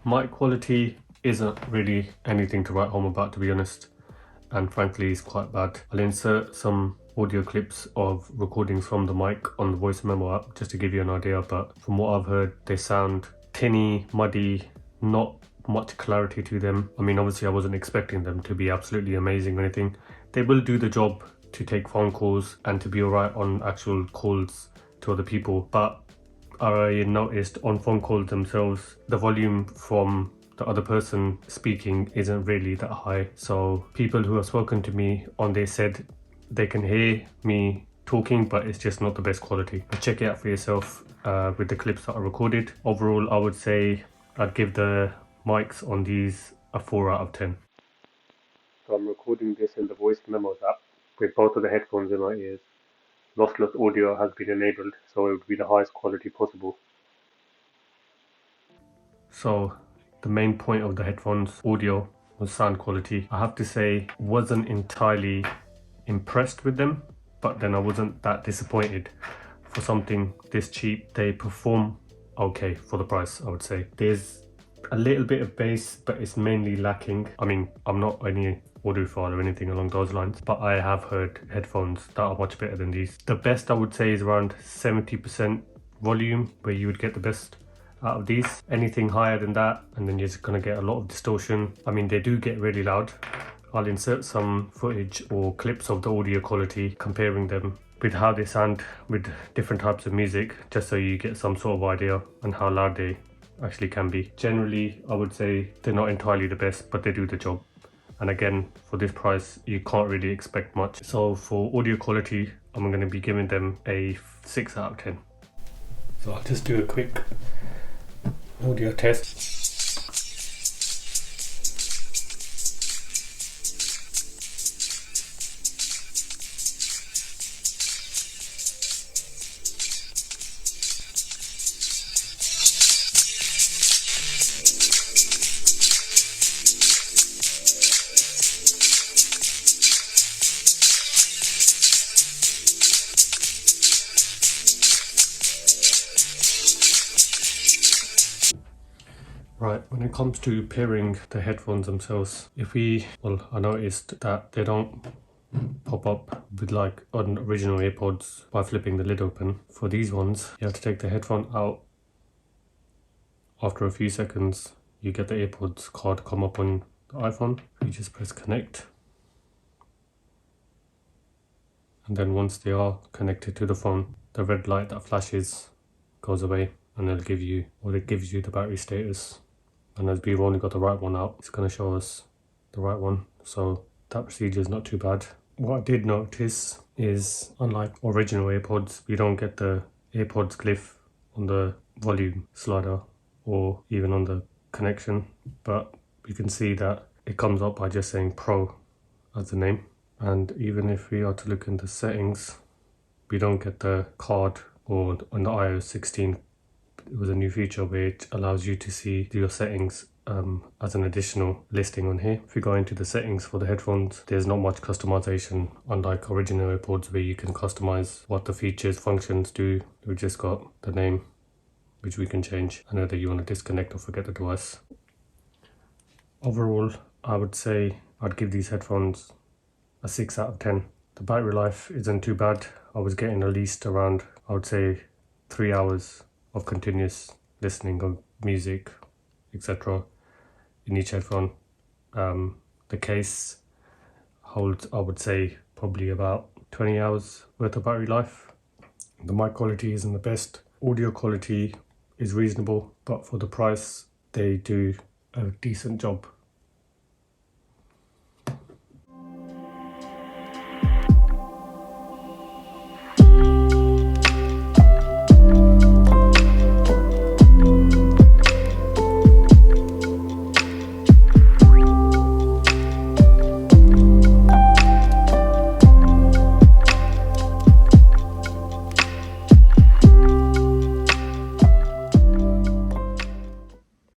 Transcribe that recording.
Mic quality isn't really anything to write home about, to be honest, and frankly it's quite bad. I'll insert some audio clips of recordings from the mic on the voice memo app just to give you an idea, but from what I've heard they sound tinny, muddy, not much clarity to them. I mean, obviously I wasn't expecting them to be absolutely amazing or anything. They will do the job to take phone calls and to be alright on actual calls to other people, but I noticed on phone calls themselves, the volume from the other person speaking isn't really that high. So people who have spoken to me on, they said they can hear me talking, but it's just not the best quality. But check it out for yourself with the clips that I recorded. Overall, I would say I'd give the mics on these a 4 out of 10. So I'm recording this in the voice memos app with both of the headphones in my ears. Lossless audio has been enabled, so it would be the highest quality possible. So the main point of the headphones audio was sound quality. I have to say, wasn't entirely impressed with them, but then I wasn't that disappointed. For something this cheap, they perform okay for the price, I would say. There's a little bit of bass, but it's mainly lacking. I mean, I'm not any audiophile or anything along those lines, but I have heard headphones that are much better than these. The best I would say is around 70% volume, where you would get the best out of these. Anything higher than that and then you're just going to get a lot of distortion. I mean, they do get really loud. I'll insert some footage or clips of the audio quality, comparing them with how they sound with different types of music, just so you get some sort of idea on how loud they actually can be. Generally, I would say they're not entirely the best, but they do the job. And again, for this price, you can't really expect much. So for audio quality, I'm going to be giving them a 6 out of 10. So I'll just do a quick audio test. Right, when it comes to pairing the headphones themselves, I noticed that they don't pop up with like on original AirPods by flipping the lid open. For these ones, you have to take the headphone out. After a few seconds, you get the AirPods card come up on the iPhone. You just press connect. And then once they are connected to the phone, the red light that flashes goes away and it gives you the battery status. And as we've only got the right one out, it's going to show us the right one. So that procedure is not too bad. What I did notice is, unlike original AirPods, you don't get the AirPods glyph on the volume slider or even on the connection, but you can see that it comes up by just saying Pro as the name. And even if we are to look in the settings, we don't get the card, or on the iOS 16 it was a new feature which allows you to see your settings as an additional listing on here. If you go into the settings for the headphones, there's not much customization, unlike original AirPods where you can customize what the features, functions do. We've just got the name, which we can change, and whether you want to disconnect or forget the device. Overall, I would say I'd give these headphones a 6 out of 10. The battery life isn't too bad. I was getting at least around, I would say, 3 hours of continuous listening of music, etc. in each headphone. The case holds, I would say, probably about 20 hours worth of battery life. The mic quality isn't the best. Audio quality is reasonable, but for the price, they do a decent job.